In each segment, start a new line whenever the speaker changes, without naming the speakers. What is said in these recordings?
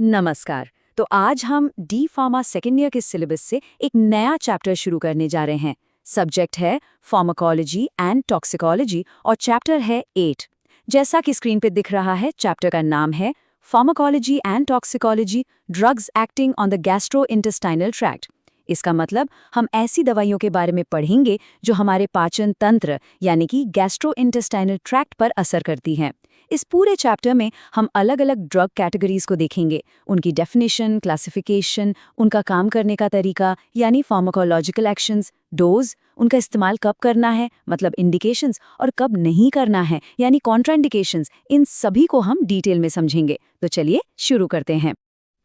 नमस्कार। तो आज हम डी फार्मा सेकेंड ईयर के सिलेबस से एक नया चैप्टर शुरू करने जा रहे हैं। सब्जेक्ट है फार्माकोलॉजी एंड टॉक्सिकोलॉजी और चैप्टर है 8। जैसा कि स्क्रीन पे दिख रहा है, चैप्टर का नाम है pharmacology and toxicology, drugs acting on the gastrointestinal tract. इसका मतलब हम ऐसी दवाइयों के बारे में पढ़ेंगे जो हमारे पाचन तंत्र यानी कि गैस्ट्रोइंटेस्टाइनल ट्रैक्ट पर असर करती हैं। इस पूरे चैप्टर में हम अलग अलग ड्रग कैटेगरीज को देखेंगे, उनकी डेफिनेशन, क्लासिफिकेशन, उनका काम करने का तरीका यानी फार्माकोलॉजिकल एक्शंस, डोज, उनका इस्तेमाल कब करना है मतलब इंडिकेशंस, और कब नहीं करना है यानी कॉन्ट्राइंडिकेशंस, इन सभी को हम डिटेल में समझेंगे। तो चलिए शुरू करते हैं।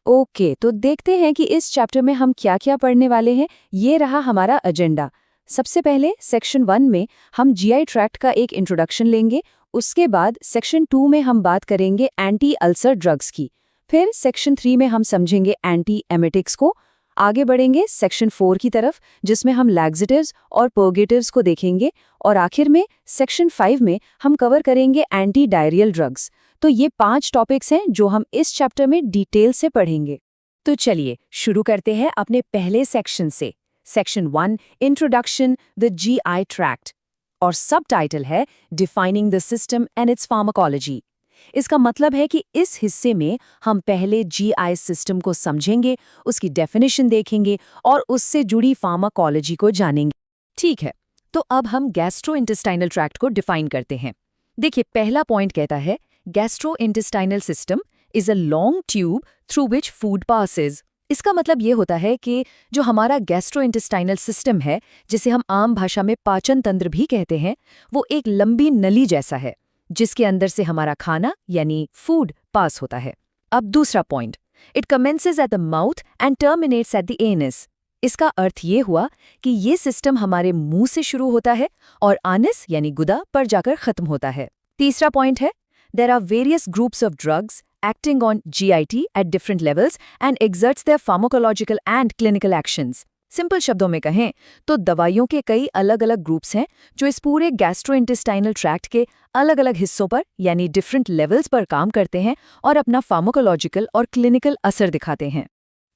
ओके, तो देखते हैं कि इस चैप्टर में हम क्या क्या पढ़ने वाले हैं। ये रहा हमारा एजेंडा। सबसे पहले सेक्शन 1 में हम जीआई ट्रैक्ट का एक इंट्रोडक्शन लेंगे। उसके बाद सेक्शन 2 में हम बात करेंगे एंटी अल्सर ड्रग्स की। फिर सेक्शन 3 में हम समझेंगे एंटी एमेटिक्स को। आगे बढ़ेंगे सेक्शन 4 की तरफ, जिसमें हम लैक्सेटिव्स और पर्गेटिव्स को देखेंगे। और आखिर में सेक्शन 5 में हम कवर करेंगे एंटी डायरियल ड्रग्स। तो ये 5 टॉपिक्स हैं जो हम इस चैप्टर में डिटेल से पढ़ेंगे। तो चलिए शुरू करते हैं अपने पहले सेक्शन से। Section 1, introduction the GI tract, और सब टाइटल है defining the system and it's pharmacology. इसका मतलब है कि इस हिस्से में हम पहले जीआई सिस्टम को समझेंगे, उसकी डेफिनेशन देखेंगे और उससे जुड़ी फार्माकोलॉजी को जानेंगे। ठीक है, तो अब हम गैस्ट्रोइंटेस्टाइनल ट्रैक्ट को डिफाइन करते हैं। देखिए, पहला पॉइंट कहता है gastrointestinal system is a long tube through which food passes. इसका मतलब ये होता है कि जो हमारा गैस्ट्रोइंटेस्टाइनल सिस्टम है, जिसे हम आम भाषा में पाचन तंत्र भी कहते हैं, वो एक लंबी नली जैसा है जिसके अंदर से हमारा खाना यानी फूड पास होता है। अब दूसरा point, it commences at the mouth and terminates at the anus. इसका अर्थ ये हुआ कि ये सिस्टम हमारे मुंह से शुरू होता है और आनस यानी गुदा पर जाकर खत्म होता है। तीसरा पॉइंट है, there are various groups of drugs acting on GIT at different levels and exerts their pharmacological and clinical actions. Simple शब्दों में कहें तो दवाइयों के कई अलग अलग ग्रुप्स हैं जो इस पूरे गैस्ट्रोइंटेस्टाइनल ट्रैक्ट के अलग अलग हिस्सों पर यानी डिफरेंट लेवल्स पर काम करते हैं और अपना फार्माकोलॉजिकल और क्लिनिकल असर दिखाते हैं।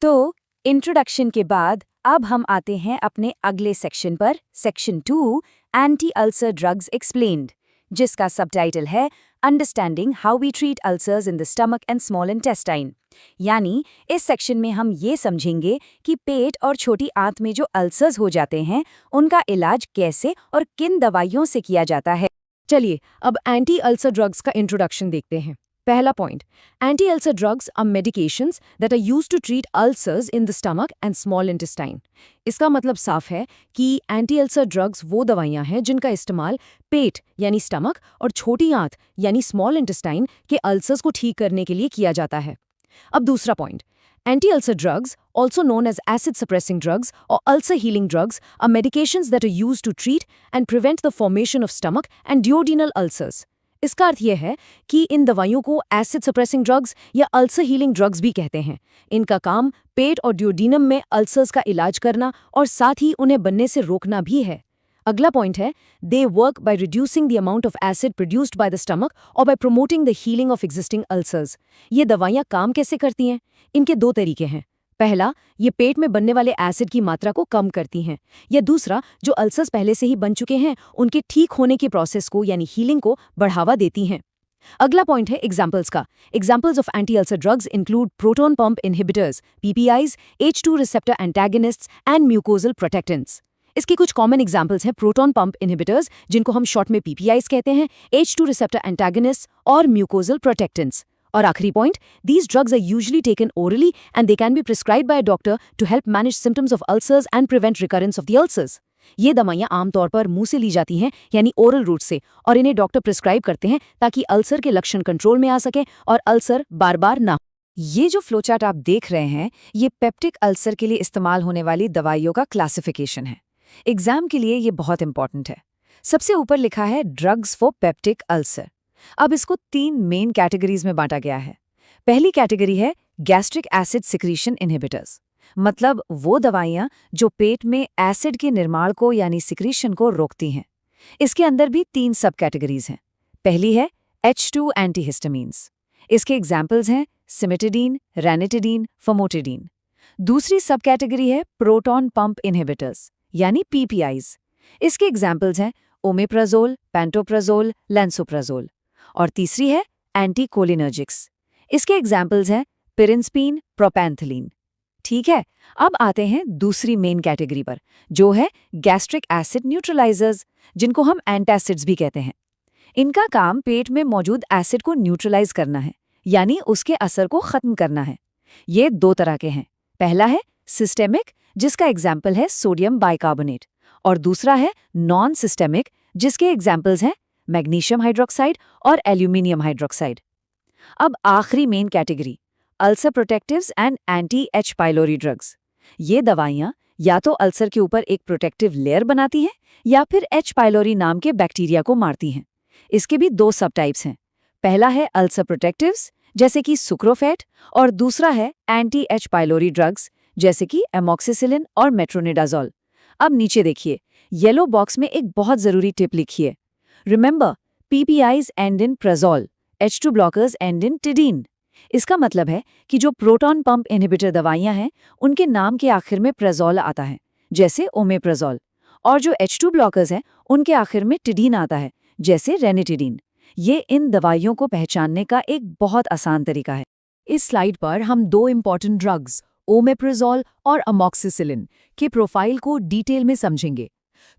तो इंट्रोडक्शन के बाद अब हम आते हैं अपने अगले सेक्शन पर, section 2, anti ulcer drugs explained, जिसका सबटाइटल है understanding how we treat ulcers in the stomach and small intestine. यानी इस सेक्शन में हम ये समझेंगे कि पेट और छोटी आंत में जो अल्सर्स हो जाते हैं, उनका इलाज कैसे और किन दवाइयों से किया जाता है। चलिए अब एंटी अल्सर ड्रग्स का इंट्रोडक्शन देखते हैं। पहला point, anti ulcer drugs are medications that are used to treat ulcers in the stomach and small intestine. इसका मतलब साफ है कि एंटी अल्सर ड्रग्स वो दवाइयां हैं जिनका इस्तेमाल पेट यानी स्टमक और छोटी आंत यानी स्मॉल इंटेस्टाइन के अल्सर्स को ठीक करने के लिए किया जाता है। अब दूसरा point, anti ulcer drugs, also known as acid suppressing drugs or ulcer healing drugs, are medications that are used to treat and prevent the formation of stomach and duodenal ulcers. इसका अर्थ यह है कि इन दवाइयों को एसिड सप्रेसिंग ड्रग्स या ulcer healing drugs भी कहते हैं। इनका काम पेट और ड्यूोडेनम में अल्सर्स का इलाज करना और साथ ही उन्हें बनने से रोकना भी है। अगला पॉइंट है, they work by reducing the amount of acid produced by the stomach और by promoting the healing of existing ulcers. ये दवाइयाँ काम कैसे करती हैं? इनके 2 तरीके हैं। पहला, ये पेट में बनने वाले एसिड की मात्रा को कम करती हैं, या दूसरा, जो अल्सर्स पहले से ही बन चुके हैं उनके ठीक होने की प्रोसेस को यानी हीलिंग को बढ़ावा देती हैं। अगला पॉइंट है एग्जाम्पल्स का। Examples of anti ulcer drugs include proton pump inhibitors, PPIs, H2 receptor antagonists and mucosal protectants. इसके कुछ कॉमन एग्जाम्पल्स हैं प्रोटॉन पंप इनहिबिटर्स, जिनको हम शॉर्ट में PPIs कहते हैं, H2 रिसेप्टर एंटागनिस्ट्स और म्यूकोजल प्रोटेक्टेंट्स। और आखिरी point, these drugs are usually taken orally and they can be prescribed by a doctor to help manage symptoms of ulcers and prevent recurrence of the ulcers. ये दवाइयाँ आमतौर पर मुंह से ली जाती हैं यानी ओरल रूट से, और इन्हें डॉक्टर प्रिस्क्राइब करते हैं ताकि अल्सर के लक्षण कंट्रोल में आ सकें और अल्सर बार बार ना हो। ये जो फ्लोचार्ट आप देख रहे हैं, ये पेप्टिक अल्सर के लिए इस्तेमाल होने वाली दवाइयों का क्लासिफिकेशन है। एग्जाम के लिए ये बहुत इंपॉर्टेंट है। सबसे ऊपर लिखा है ड्रग्स फॉर पेप्टिक अल्सर। अब इसको 3 मेन कैटेगरीज में बांटा गया है। पहली कैटेगरी है गैस्ट्रिक एसिड सिक्रीशन इनहिबिटर्स, मतलब वो दवाइयां जो पेट में एसिड के निर्माण को यानी सिक्रीशन को रोकती हैं। इसके अंदर भी 3 सब कैटेगरीज हैं। पहली है H2 एंटीहिस्टामीन्स। इसके एग्जाम्पल्स हैं सिमेटिडीन, रैनिटिडीन, फमोटिडीन। दूसरी सब कैटेगरी है प्रोटॉन पंप इनहिबिटर्स यानी पीपीआईज। इसके एग्जाम्पल्स हैं ओमेप्राजोल, पैंटोप्राजोल, लैंसोप्राजोल। और तीसरी है एंटीकोलिनर्जिक्स। इसके एग्जाम्पल्स हैं पिरिंस्पीन, प्रोपैंथलीन। ठीक है, अब आते हैं दूसरी मेन कैटेगरी पर, जो है गैस्ट्रिक एसिड न्यूट्रलाइजर्स, जिनको हम एंटासिड्स भी कहते हैं। इनका काम पेट में मौजूद एसिड को न्यूट्रलाइज करना है, यानी उसके असर को खत्म करना है। ये दो तरह के हैं। पहला है सिस्टेमिक, जिसका एग्जाम्पल है सोडियम बाइकार्बोनेट, और दूसरा है नॉन सिस्टेमिक, जिसके एग्जाम्पल्स हैं मैग्नीशियम हाइड्रोक्साइड और एल्यूमिनियम हाइड्रोक्साइड। अब आखिरी main category, ulcer protectives and anti H pylori drugs. ये दवाइयाँ या तो अल्सर के ऊपर एक प्रोटेक्टिव लेयर बनाती हैं या फिर एच पाइलोरी नाम के बैक्टीरिया को मारती हैं। इसके भी दो सब टाइप्स हैं। पहला है अल्सर प्रोटेक्टिव्स, जैसे कि सुक्रोफेट, और दूसरा है एंटी एच पाइलोरी ड्रग्स, जैसे कि एमॉक्सिसिलिन और मेट्रोनिडाजोल। अब नीचे देखिए, येलो बॉक्स में एक बहुत जरूरी टिप लिखी है। Remember, PPIs end in prazole, H2 blockers end in tidine. इसका मतलब है कि जो प्रोटॉन पंप इनहिबिटर दवाइयां हैं, उनके नाम के आखिर में प्रेजोल आता है, जैसे ओमेप्राजोल, और जो H2 ब्लॉकर्स हैं, उनके आखिर में टिडीन आता है, जैसे रेनिटिडीन। ये इन दवाइयों को पहचानने का एक बहुत आसान तरीका है। इस स्लाइड पर हम दो इम्पॉर्टेंट ड्रग्स, ओमेप्राजोल और अमॉक्सिसिलिन, के प्रोफाइल को डिटेल में समझेंगे।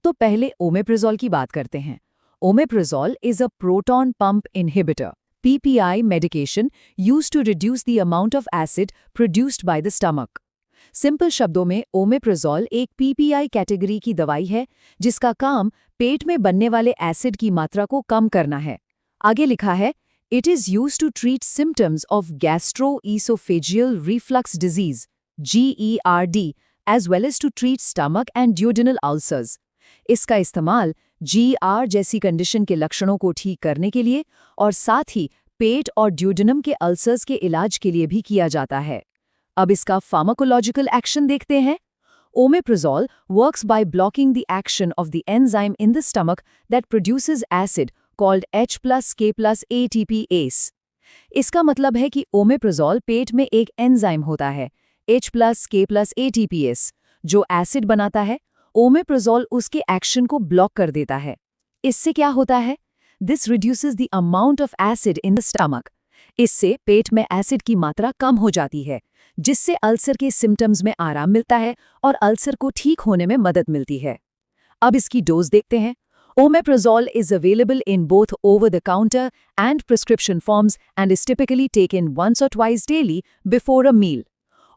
तो पहले ओमेप्राजोल की बात करते हैं। Omeprazole is a proton pump inhibitor, PPI medication used to reduce the amount of acid produced by the stomach. Simple शब्दों में ओमेप्राजोल एक PPI कैटेगरी की दवाई है जिसका काम पेट में बनने वाले एसिड की मात्रा को कम करना है। आगे लिखा है, It is used to treat symptoms of gastroesophageal reflux disease, GERD, as well as to treat stomach and duodenal ulcers. इसका इस्तेमाल GR जैसी कंडीशन के लक्षणों को ठीक करने के लिए और साथ ही पेट और ड्यूडेनम के अल्सर्स के इलाज के लिए भी किया जाता है। अब इसका फार्माकोलॉजिकल एक्शन देखते हैं। Omeprazole works by blocking the action of the enzyme in the stomach that produces acid called H+K+ATPase। इसका मतलब है कि ओमेप्राजोल पेट में एक एंजाइम होता है, H+K+ATPase, जो एसिड बनाता है। ओमेप्राजोल उसके एक्शन को ब्लॉक कर देता है। इससे क्या होता है? This reduces the amount of acid in the stomach. इससे पेट में एसिड की मात्रा कम हो जाती है, जिससे अल्सर के सिम्टम्स में आराम मिलता है और अल्सर को ठीक होने में मदद मिलती है। अब इसकी डोज देखते हैं। Omeprazole is available in both over-the-counter and prescription forms and is typically taken once or twice daily before a meal.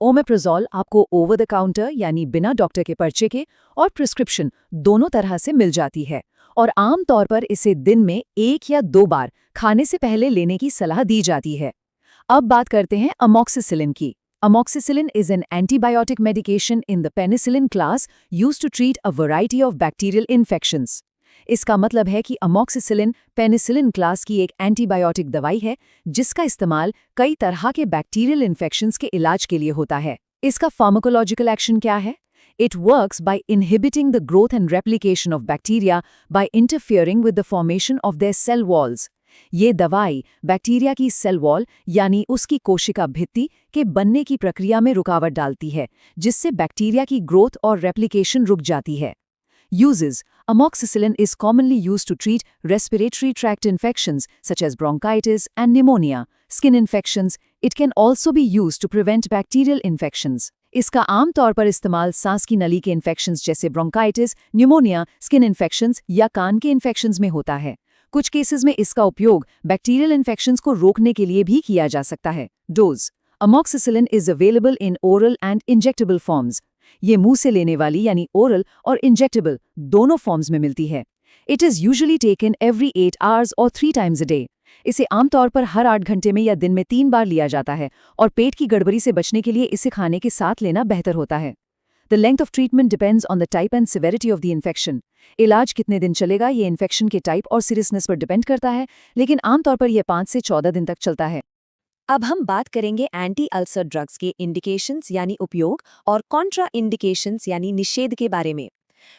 Omeprazole आपको ओवर द काउंटर यानी बिना डॉक्टर के पर्चे के और प्रिस्क्रिप्शन दोनों तरह से मिल जाती है और आम तौर पर इसे दिन में 1 या 2 बार खाने से पहले लेने की सलाह दी जाती है। अब बात करते हैं अमॉक्सिसिलिन की। Amoxicillin is an antibiotic medication in the penicillin class used to treat a variety of bacterial infections. इसका मतलब है कि अमॉक्सिसिलिन पेनिसिलिन क्लास की एक एंटीबायोटिक दवाई है जिसका इस्तेमाल कई तरह के बैक्टीरियल इन्फेक्शंस के इलाज के लिए होता है। इसका फार्माकोलॉजिकल एक्शन क्या है? It works by inhibiting the growth and replication of bacteria by interfering with the formation of their cell walls. ये दवाई बैक्टीरिया की सेल वॉल यानी उसकी कोशिका भित्ति के बनने की प्रक्रिया में रुकावट डालती है, जिससे बैक्टीरिया की ग्रोथ और रेप्लिकेशन रुक जाती है। Uses: Amoxicillin is commonly used to treat respiratory tract infections such as bronchitis and pneumonia, skin infections. It can also be used to prevent bacterial infections. इसका आम तौर पर इस्तेमाल सांस की नली के इन्फेक्शंस जैसे ब्रोंकाइटिस, न्यूमोनिया, स्किन इन्फेक्शंस या कान के इन्फेक्शंस में होता है। कुछ केसेस में इसका उपयोग बैक्टीरियल इन्फेक्शंस को रोकने के लिए भी किया जा सकता है। Dose: Amoxicillin is available in oral and injectable forms. ये मुंह से लेने वाली यानी ओरल और इंजेक्टेबल दोनों फॉर्म्स में मिलती है। It is usually taken every 8 hours और 3 टाइम्स अ डे। इसे आमतौर पर हर 8 घंटे में या दिन में 3 बार लिया जाता है और पेट की गड़बड़ी से बचने के लिए इसे खाने के साथ लेना बेहतर होता है। The length of treatment depends on the type and severity of the infection. इलाज कितने दिन चलेगा ये इन्फेक्शन के टाइप और सीरियसनेस पर डिपेंड करता है, लेकिन आमतौर पर यह 5 से 14 दिन तक चलता है।
अब हम बात करेंगे एंटी अल्सर ड्रग्स के इंडिकेशंस यानी उपयोग और कॉन्ट्रा इंडिकेशंस यानी निषेध के बारे में।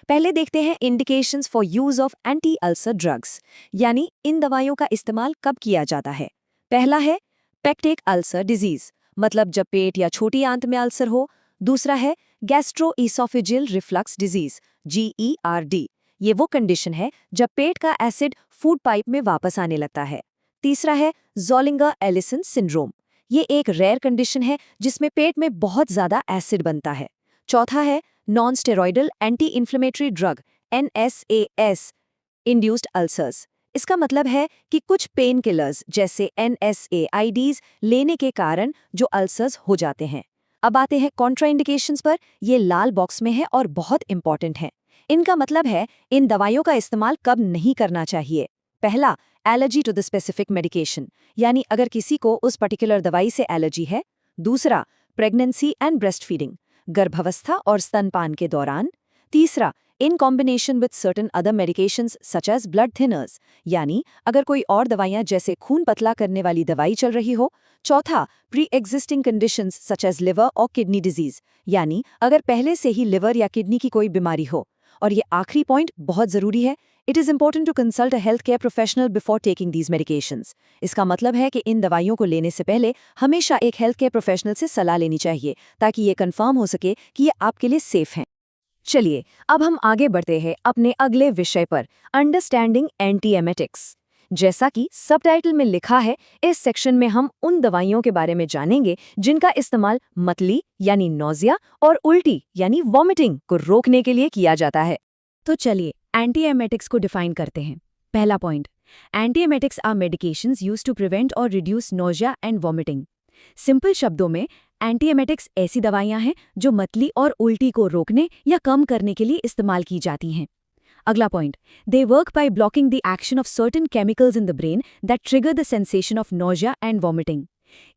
पहले देखते हैं indications for use of anti ulcer drugs, यानी इन दवाइयों का इस्तेमाल कब किया जाता है। पहला है पेक्टिक अल्सर डिजीज, मतलब जब पेट या छोटी आंत में अल्सर हो। दूसरा है गैस्ट्रोइसोफेजियल रिफ्लक्स डिजीज, GERD। ये वो कंडीशन है जब पेट का एसिड फूड पाइप में वापस आने लगता है। तीसरा है ज़ोलिंगर एलिसन सिंड्रोम। ये एक रेयर कंडीशन है जिसमें पेट में बहुत ज्यादा एसिड बनता है। चौथा है non steroidal anti inflammatory drug, NSAS induced ulcers. इसका मतलब है कि कुछ पेन किलर्स जैसे NSAIDs लेने के कारण जो अल्सर्स हो जाते हैं। अब आते हैं कॉन्ट्राइंडिकेशंस पर। ये लाल बॉक्स में है और बहुत इंपॉर्टेंट है। इनका मतलब है इन दवाइयों का इस्तेमाल कब नहीं करना चाहिए। पहला, allergy to the specific medication, यानी अगर किसी को उस पर्टिकुलर दवाई से एलर्जी है। दूसरा, प्रेगनेंसी एंड ब्रेस्ट फीडिंग, गर्भावस्था और स्तनपान के दौरान। तीसरा, in combination with certain other medications such as blood thinners, यानी अगर कोई और दवाइयां जैसे खून पतला करने वाली दवाई चल रही हो। चौथा, pre existing conditions such as liver और किडनी डिजीज, यानी अगर पहले से ही लिवर या किडनी की कोई बीमारी हो। और ये आखिरी पॉइंट बहुत जरूरी है, it is important to consult a health care professional before taking these medications. इसका मतलब है कि इन दवाइयों को लेने से पहले हमेशा एक हेल्थ केयर प्रोफेशनल से सलाह लेनी चाहिए, ताकि ये कंफर्म हो सके कि ये आपके लिए सेफ हैं।
चलिए अब हम आगे बढ़ते हैं अपने अगले विषय पर, अंडरस्टैंडिंग एंटीएमेटिक्स। जैसा कि सबटाइटल में लिखा है, इस सेक्शन में हम उन दवाइयों के बारे में जानेंगे जिनका इस्तेमाल मतली यानी नोजिया और उल्टी यानी वॉमिटिंग को रोकने के लिए किया जाता है। तो चलिए एंटीएमेटिक्स को डिफाइन करते हैं। पहला point, antiemetics are medications used to prevent और reduce nausea and vomiting. Simple शब्दों में एंटीएमेटिक्स ऐसी दवाइयां हैं जो मतली और उल्टी को रोकने या कम करने के लिए इस्तेमाल की जाती हैं। अगला point, they work by blocking the action of certain chemicals in the brain that trigger the sensation of nausea and vomiting.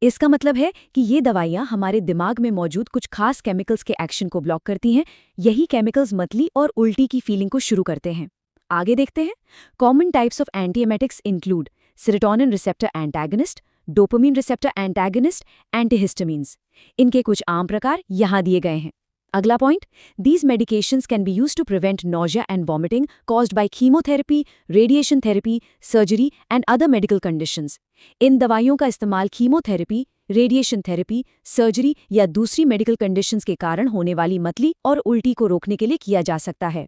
इसका मतलब है कि ये दवाइयां हमारे दिमाग में मौजूद कुछ खास केमिकल्स के एक्शन को ब्लॉक करती हैं। यही केमिकल्स मतली और उल्टी की फीलिंग को शुरू करते हैं। आगे देखते हैं। Common types of antiemetics include serotonin receptor antagonist, dopamine receptor antagonist, antihistamines. इनके कुछ आम प्रकार यहाँ दिए गए हैं। अगला point, these medications can be used to prevent nausea and vomiting caused by chemotherapy, radiation therapy, surgery and other medical conditions. इन दवाइयों का इस्तेमाल कीमोथेरेपी, रेडिएशन थेरेपी, सर्जरी या दूसरी मेडिकल कंडीशंस के कारण होने वाली मतली और उल्टी को रोकने के लिए किया जा सकता है।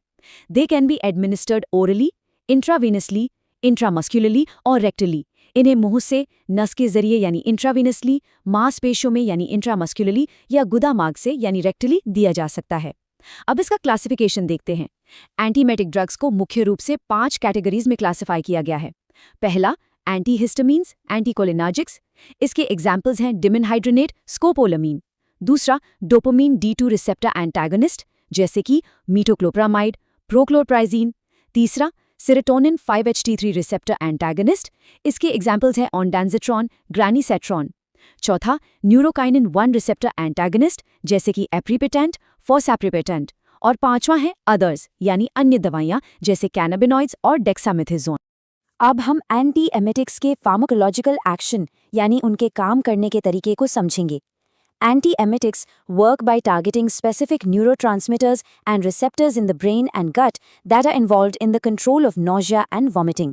They can be administered orally, intravenously, intramuscularly और रेक्टली। इन्हें मुंह से, नस के जरिए यानी इंट्रावेनसली, मांसपेशियों में यानी इंट्रामस्कुलरली या गुदामाग से यानी रेक्टली दिया जा सकता है। अब इसका क्लासिफिकेशन देखते हैं। एंटीमेटिक ड्रग्स को मुख्य रूप से 5 कैटेगरीज में क्लासिफाई किया गया है। पहला, एंटीहिस्टामिन्स, एंटीकोलिनार्जिक्स। इसके एग्जाम्पल्स हैं डिमेनहाइड्रेनेट, स्कोपोलामीन। दूसरा, डोपामिन D2 रिसेप्टर एंटागनिस्ट जैसे कि मीटोक्लोप्रामाइड, प्रोक्लोरप्राइजीन। तीसरा, सेरोटोनिन 5-HT3 रिसेप्टर एंटागनिस्ट। इसके एग्जाम्पल्स हैं ऑनडांजिट्रॉन, ग्रानीसेट्रॉन। चौथा, न्यूरोकाइनिन 1 रिसेप्टर एंटागनिस्ट जैसे कि एप्रीपेटेंट, फोसाप्रीपेटेंट। और पांचवां है अदर्स यानी अन्य दवाइयां जैसे कैनाबिनॉइड्स और डेक्सामेथाजोन। अब हम एंटीएमेटिक्स के फार्माकोलॉजिकल एक्शन यानी उनके काम करने के तरीके को समझेंगे। Antiemetics work by targeting specific neurotransmitters and receptors in the brain and gut that are involved in the control of nausea and vomiting.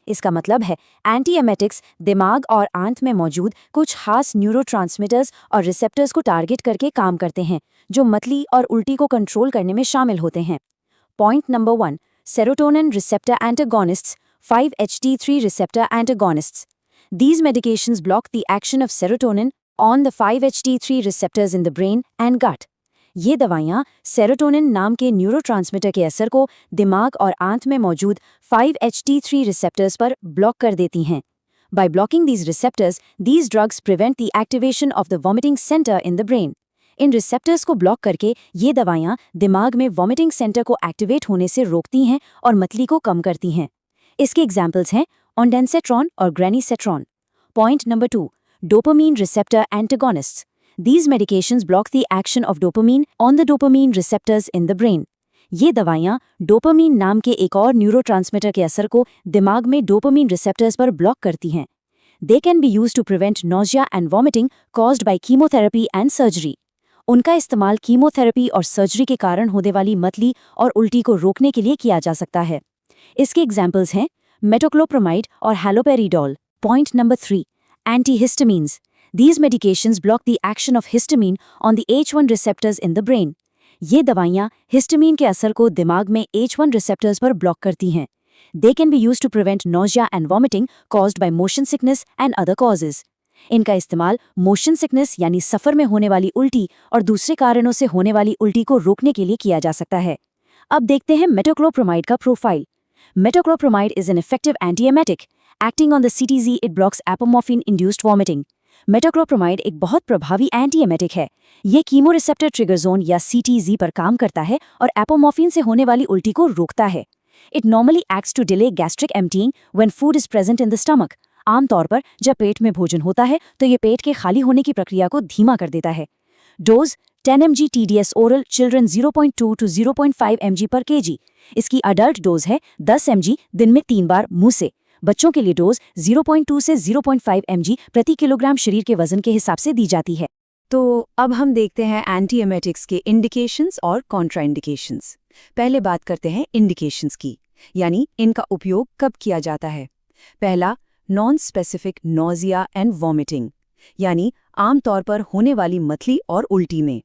इसका मतलब है एंटीएमेटिक्स दिमाग और आंत में मौजूद कुछ खास न्यूरोट्रांसमिटर्स और रिसेप्टर्स को टारगेट करके काम करते हैं जो मतली और उल्टी को कंट्रोल करने में शामिल होते हैं। Point number 1, serotonin receptor antagonists, 5-HT3 receptor antagonists. These medications block the action of serotonin on the 5-HT3 receptors in the brain and gut. ये दवाइयाँ सेरोटोनिन नाम के न्यूरोट्रांसमीटर के असर को दिमाग और आंत में मौजूद 5-HT3 receptors पर ब्लॉक कर देती हैं। By blocking these receptors, these drugs prevent the activation of the vomiting center in the brain. In receptors को ब्लॉक करके ये दवाइयाँ दिमाग में वॉमिटिंग सेंटर को एक्टिवेट होने से रोकती हैं और मतली को कम करती हैं। इसके एग्जाम्पल्स हैं ऑनडेंसेट्रॉन और granisetron. Point number 2, dopamine receptor antagonists. These medications block the action of dopamine on the dopamine receptors in the brain. ये दवाइयाँ डोपामीन नाम के एक और न्यूरोट्रांसमीटर के असर को दिमाग में डोपामीन रिसेप्टर्स पर ब्लॉक करती हैं। They can be used to prevent nausea and vomiting caused by chemotherapy and surgery. उनका इस्तेमाल कीमोथेरेपी और सर्जरी के कारण होने वाली मतली और उल्टी को रोकने के लिए किया जा सकता है। इसके एग्जाम्पल्स हैं मेटोक्लोप्रामाइड और haloperidol. Point number 3, antihistamines. These medications block the action of histamine on the H1 receptors in the brain. ये दवाइयाँ हिस्टामिन के असर को दिमाग में H1 receptors पर ब्लॉक करती हैं. They can be used to prevent nausea and vomiting caused by motion sickness and other causes. इनका इस्तेमाल मोशन सिकनेस यानी सफर में होने वाली उल्टी और दूसरे कारणों से होने वाली उल्टी को रोकने के लिए किया जा सकता है. अब देखते हैं मेटोक्लोप्रोमाइड का profile. Metoclopramide is an effective antiemetic. Acting on the CTZ, it blocks apomorphine-induced vomiting. Metoclopramide एक बहुत प्रभावी एंटीएमेटिक है. ये कीमोरिसेप्टर ट्रिगर जोन या CTZ पर काम करता है और एपोमॉर्फिन से होने वाली उल्टी को रोकता है. It normally acts to delay gastric emptying when food is present in the stomach. आमतौर पर जब पेट में भोजन होता है तो ये पेट के खाली होने की प्रक्रिया को धीमा कर देता है. Dose 10 mg TDS oral children 0.2 to 0.5 mg per kg. इसकी अडल्ट डोज है 10 mg दिन में 3 बार मुंह से. बच्चों के लिए डोज 0.2 से 0.5 mg प्रति किलोग्राम शरीर के वजन के हिसाब से दी जाती है.
तो अब हम देखते हैं एंटीएमेटिक्स के इंडिकेशंस और कॉन्ट्राइंडिकेशंस. पहले बात करते हैं इंडिकेशंस की, यानी इनका उपयोग कब किया जाता है. पहला, non specific nausea and vomiting, यानी आमतौर पर होने वाली मतली और उल्टी में.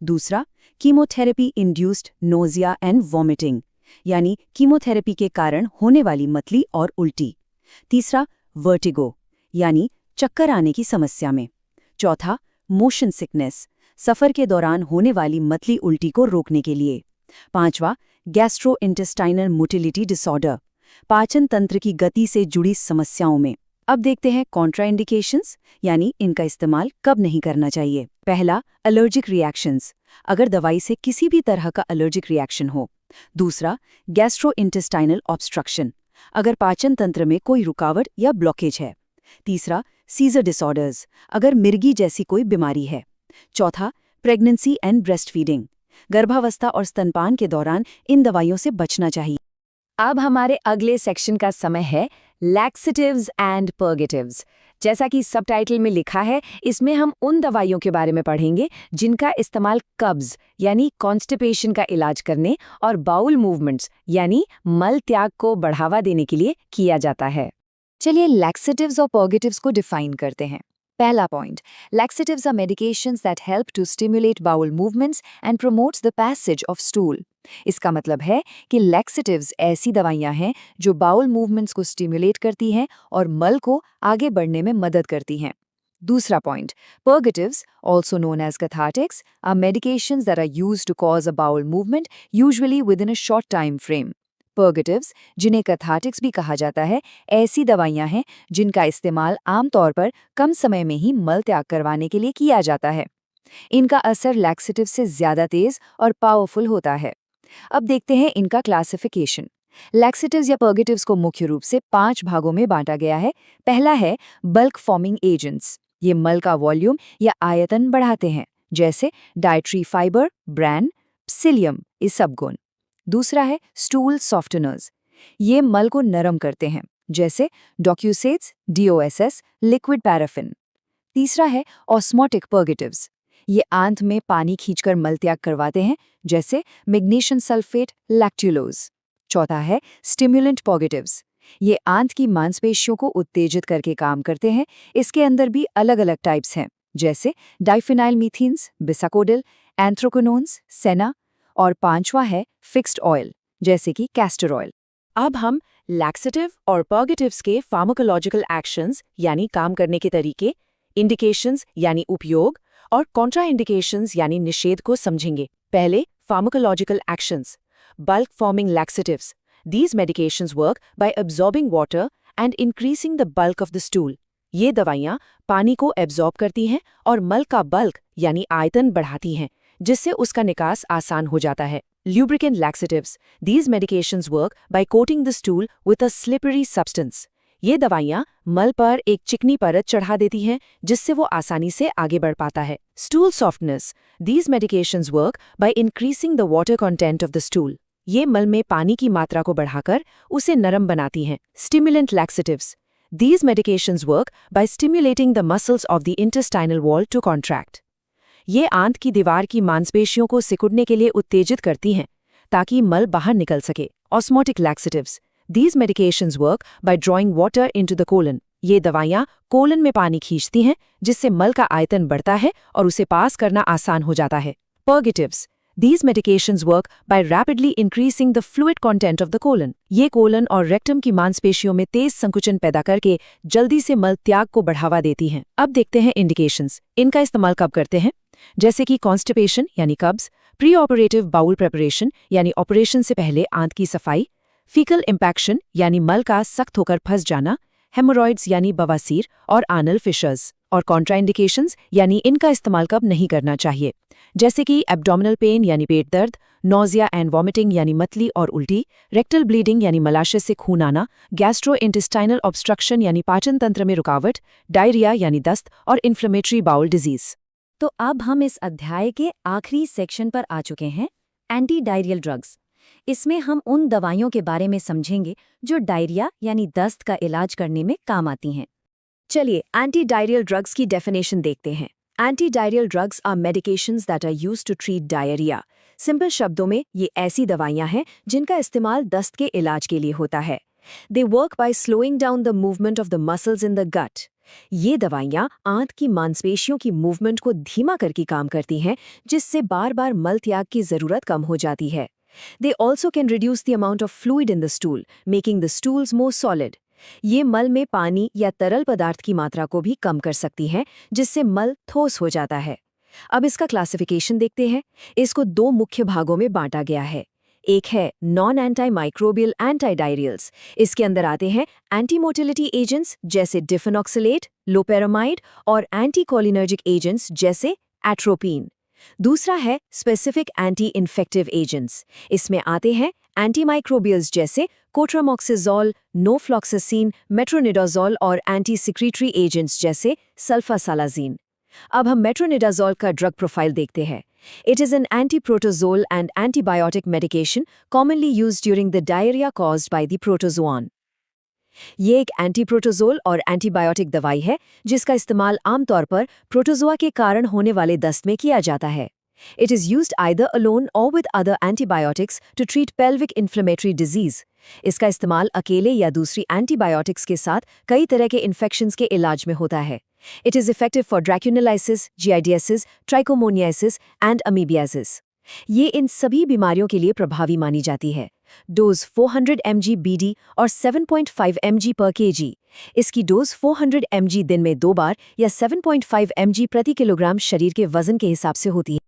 दूसरा, chemotherapy induced nausea and vomiting, यानी कीमोथेरेपी के कारण होने वाली मतली और उल्टी. तीसरा, वर्टिगो, यानी चक्कर आने की समस्या में. चौथा, मोशन सिकनेस, सफर के दौरान होने वाली मतली उल्टी को रोकने के लिए. पांचवा, गैस्ट्रोइंटेस्टाइनल मोटिलिटी डिसऑर्डर, पाचन तंत्र की गति से जुड़ी समस्याओं में. अब देखते हैं कॉन्ट्राइंडिकेशंस, यानी इनका इस्तेमाल कब नहीं करना चाहिए. पहला, एलर्जिक रिएक्शंस, अगर दवाई से किसी भी तरह का एलर्जिक रिएक्शन हो. दूसरा, गैस्ट्रोइंटेस्टाइनल ऑब्स्ट्रक्शन, अगर पाचन तंत्र में कोई रुकावट या ब्लॉकेज है. तीसरा, सीजर डिसऑर्डर्स, अगर मिर्गी जैसी कोई बीमारी है. चौथा, प्रेगनेंसी एंड ब्रेस्ट फीडिंग, गर्भावस्था और स्तनपान के दौरान इन दवाइयों से बचना चाहिए.
अब हमारे अगले सेक्शन का समय है लैक्सेटिव्स एंड पर्गेटिव्स. जैसा कि सबटाइटल में लिखा है, इसमें हम उन दवाइयों के बारे में पढ़ेंगे जिनका इस्तेमाल कब्ज यानी कॉन्स्टिपेशन का इलाज करने और बाउल मूवमेंट्स यानी मल त्याग को बढ़ावा देने के लिए किया जाता है.
चलिए लैक्सेटिव्स और पर्गेटिव्स को डिफाइन करते हैं. पहला point, laxatives are medications that help to stimulate bowel movements and promotes the passage of stool. इसका मतलब है कि लैक्सेटिव्स ऐसी दवाइयां हैं जो बाउल मूवमेंट्स को स्टिमुलेट करती हैं और मल को आगे बढ़ने में मदद करती हैं. दूसरा point, पर्गेटिव्स, also known as cathartics, are medications that are used to cause a bowel movement, usually within a short time frame. पर्गेटिव्स, जिन्हें कैथार्टिक्स भी कहा जाता है, ऐसी दवाइयां हैं जिनका इस्तेमाल आमतौर पर कम समय में ही मल त्याग करवाने के लिए किया जाता है. इनका असर लैक्सेटिव से ज्यादा तेज और पावरफुल होता है. अब देखते हैं इनका क्लासिफिकेशन. लैक्सेटिव्स या पर्गेटिव्स को मुख्य रूप से 5 भागों में बांटा गया है. पहला है बल्क फॉर्मिंग एजेंट्स. ये मल का वॉल्यूम या आयतन बढ़ाते हैं, जैसे डाइट्री फाइबर, ब्रैन, psyllium इसबगोन. दूसरा है स्टूल सॉफ्टनर्स. ये मल को नरम करते हैं, जैसे डॉक्यूसेट्स, DOSS, लिक्विड पैराफिन. तीसरा है ऑस्मोटिक पर्गेटिव्स. ये आंत में पानी खींचकर मल त्याग करवाते हैं, जैसे मैग्नीशियम सल्फेट, लैक्टुलोज. चौथा है स्टिमुलेंट पर्गेटिव्स. ये आंत की मांसपेशियों को उत्तेजित करके काम करते हैं. इसके अंदर भी अलग अलग टाइप्स हैं, जैसे डाइफिनाइल मीथीन्स, बिसाकोडिल, एंथ्रोक्विनोन्स, सेना. और पांचवा है फिक्स्ड ऑयल, जैसे कि कैस्टर ऑयल.
अब हम लैक्सेटिव और पर्गेटिव्स के फार्माकोलॉजिकल एक्शंस यानी काम करने के तरीके, इंडिकेशंस यानी उपयोग और कॉन्ट्राइंडिकेशंस यानी निषेध को समझेंगे. पहले pharmacological actions. Bulk forming laxatives. These medications work by absorbing water and increasing the bulk of the stool. ये दवाइयाँ पानी को एब्जॉर्ब करती हैं और मल का बल्क यानी आयतन बढ़ाती हैं, जिससे उसका निकास आसान हो जाता है. Lubricant laxatives. These medications work by coating the stool with a slippery substance. ये दवाइयाँ मल पर एक चिकनी परत चढ़ा देती हैं, जिससे वो आसानी से आगे बढ़ पाता है. Stool softness. These medications work by increasing the water content of the stool. ये मल में पानी की मात्रा को बढ़ाकर उसे नरम बनाती हैं. Stimulant laxatives. These medications work by stimulating the muscles of the intestinal wall to contract. ये आंत की दीवार की मांसपेशियों को सिकुड़ने के लिए उत्तेजित करती हैं, ताकि मल बाहर निकल सके. Osmotic laxatives. These medications work by drawing water into the colon. ये दवाइयाँ कोलन में पानी खींचती हैं, जिससे मल का आयतन बढ़ता है और उसे पास करना आसान हो जाता है। Purgatives. These medications work by rapidly increasing the fluid content of the colon. ये कोलन और रेक्टम की मांसपेशियों में तेज संकुचन पैदा करके जल्दी से मल त्याग को बढ़ावा देती हैं। अब देखते हैं इंडिकेशंस। इनका इस्तेमाल कब करते हैं? जैसे कि कॉन्स्टिपेशन यानी कब्ज, प्री ऑपरेटिव बाउल प्रेपरेशन यानी ऑपरेशन से पहले आंत की सफाई, फीकल इम्पैक्शन यानी मल का सख्त होकर फंस जाना, हेमोरॉइड्स यानी बवासीर और आनल फिशर्स। और कॉन्ट्राइंडिकेशंस यानी इनका इस्तेमाल कब नहीं करना चाहिए, जैसे कि एब्डोमिनल पेन यानी पेट दर्द, नोजिया एंड वॉमिटिंग यानी मतली और उल्टी, रेक्टल ब्लीडिंग यानी मलाशय से खून आना, गैस्ट्रोइंटेस्टाइनल ऑब्स्ट्रक्शन यानी पाचन तंत्र में रुकावट, डायरिया यानी दस्त और इन्फ्लेमेटरी बाउल डिजीज।
तो अब हम इस अध्याय के आखिरी सेक्शन पर आ चुके हैं, एंटी डायरियल ड्रग्स। इसमें हम उन दवाइयों के बारे में समझेंगे जो डायरिया यानी दस्त का इलाज करने में काम आती हैं। चलिए एंटी डायरियल ड्रग्स की डेफिनेशन देखते हैं। Anti diarrhoeal drugs are medications that are used to treat diarrhoea. Simple शब्दों में ये ऐसी दवाइयां हैं जिनका इस्तेमाल दस्त के इलाज के लिए होता है। They work by slowing down the movement of the muscles in the gut. ये दवाइयां आंत की मांसपेशियों की मूवमेंट को धीमा करके काम करती हैं, जिससे बार बार मल त्याग की जरूरत कम हो जाती है। They also can reduce the amount of fluid in the stool, making the stools more solid. ये मल में पानी या तरल पदार्थ की मात्रा को भी कम कर सकती हैं, जिससे मल ठोस हो जाता है। अब इसका क्लासिफिकेशन देखते हैं। इसको दो मुख्य भागों में बांटा गया है। एक है नॉन एंटी माइक्रोबियल एंटी डायरियल्स। इसके अंदर आते हैं एंटी मोटिलिटी एजेंट्स जैसे डिफेनॉक्सिलेट, लोपेरामाइड और एंटी कोलिनर्जिक एजेंट्स जैसे एट्रोपिन। दूसरा है स्पेसिफिक एंटी इन्फेक्टिव एजेंट्स। इसमें आते हैं एंटीमाइक्रोबियल्स जैसे कोट्रामॉक्सिजोल, नोफ्लॉक्सासिन, मेट्रोनिडाजोल और एंटी सिक्रीटरी एजेंट्स जैसे सल्फासालाजीन। अब हम मेट्रोनिडाजोल का ड्रग प्रोफाइल देखते हैं। It is an antiprotozoal and antibiotic medication commonly used during the diarrhoea caused by the protozoan. ये एक एंटीप्रोटोजोल और एंटीबायोटिक दवाई है जिसका इस्तेमाल आमतौर पर प्रोटोजोआ के कारण होने वाले दस्त में किया जाता है। It is used either alone or with other antibiotics to treat pelvic inflammatory disease. इसका इस्तेमाल अकेले या दूसरी एंटीबायोटिक्स के साथ कई तरह के इन्फेक्शंस के इलाज में होता है। It is effective for dracunculitis, giardiasis, trichomoniasis and amoebiasis. ये इन सभी बीमारियों के लिए प्रभावी मानी जाती है। डोज 400 mg BD और 7.5 mg पर kg। इसकी डोज 400 mg दिन में 2 बार या 7.5 mg प्रति किलोग्राम शरीर के वजन के हिसाब से होती है।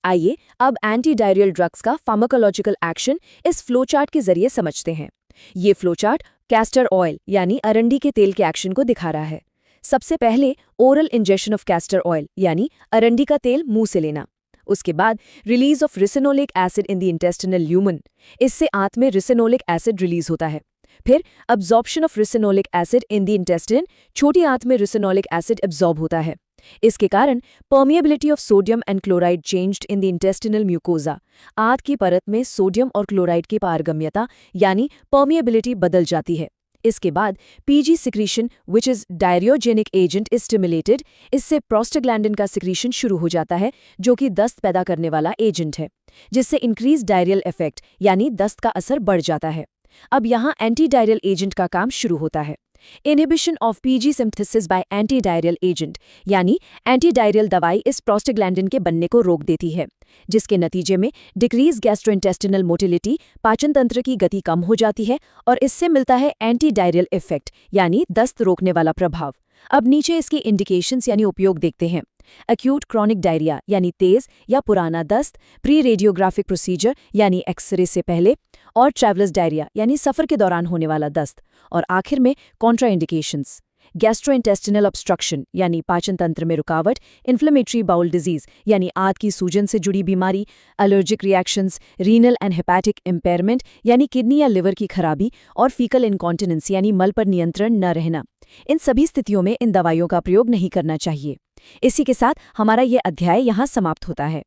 आइए अब एंटी डायरियल ड्रग्स का फार्माकोलॉजिकल एक्शन इस फ्लोचार्ट के जरिए समझते हैं। ये फ्लोचार्ट कैस्टर ऑयल यानी अरंडी के तेल के एक्शन को दिखा रहा है। सबसे पहले oral injection of castor oil यानी अरंडी का तेल मुंह से लेना। उसके बाद release of ricinoleic acid in the intestinal lumen. इससे आंत में रिसिनोलिक एसिड रिलीज होता है। फिर absorption of ricinoleic acid in the intestine. छोटी आंत में रिसिनोलिक एसिड एब्जॉर्ब होता है। इसके कारण permeability of sodium and chloride changed in the intestinal mucosa. आंत की परत में सोडियम और क्लोराइड की पारगम्यता यानी परमिएबिलिटी बदल जाती है। इसके बाद PG secretion which is diarrhoeagenic agent is stimulated. इससे प्रोस्टाग्लैंडिन का सिक्रीशन शुरू हो जाता है जो कि दस्त पैदा करने वाला एजेंट है, जिससे इंक्रीज डायरियल इफेक्ट यानी दस्त का असर बढ़ जाता है। अब यहाँ एंटी डायरियल एजेंट का काम शुरू होता है। Inhibition of PG synthesis by anti diarrhoeal agent यानी एंटी डायरियल दवाई इस प्रोस्टाग्लैंडिन के बनने को रोक देती है, जिसके नतीजे में डिक्रीज गैस्ट्रोइंटेस्टिनल मोटिलिटी, पाचन तंत्र की गति कम हो जाती है और इससे मिलता है एंटी डायरियल इफेक्ट यानी दस्त रोकने वाला प्रभाव। अब नीचे इसकी इंडिकेशंस यानी उपयोग देखते हैं। एक्यूट क्रॉनिक डायरिया यानी तेज या पुराना दस्त, प्री रेडियोग्राफिक प्रोसीजर यानी एक्सरे से पहले, और ट्रैवलर्स डायरिया यानी सफर के दौरान होने वाला दस्त, और आखिर में कॉन्ट्राइंडिकेशंस। गैस्ट्रोइंटेस्टिनल ऑब्स्ट्रक्शन यानी पाचन तंत्र में रुकावट, इन्फ्लेमेटरी बाउल डिजीज यानी आंत की सूजन से जुड़ी बीमारी, allergic reactions, renal and hepatic impairment यानी किडनी या लिवर की खराबी, और फीकल इनकॉन्टिनेंस यानी मल पर नियंत्रण न रहना। इन सभी स्थितियों में इन दवाइयों का प्रयोग नहीं करना चाहिए। इसी के साथ हमारा ये अध्याय यहाँ समाप्त होता है।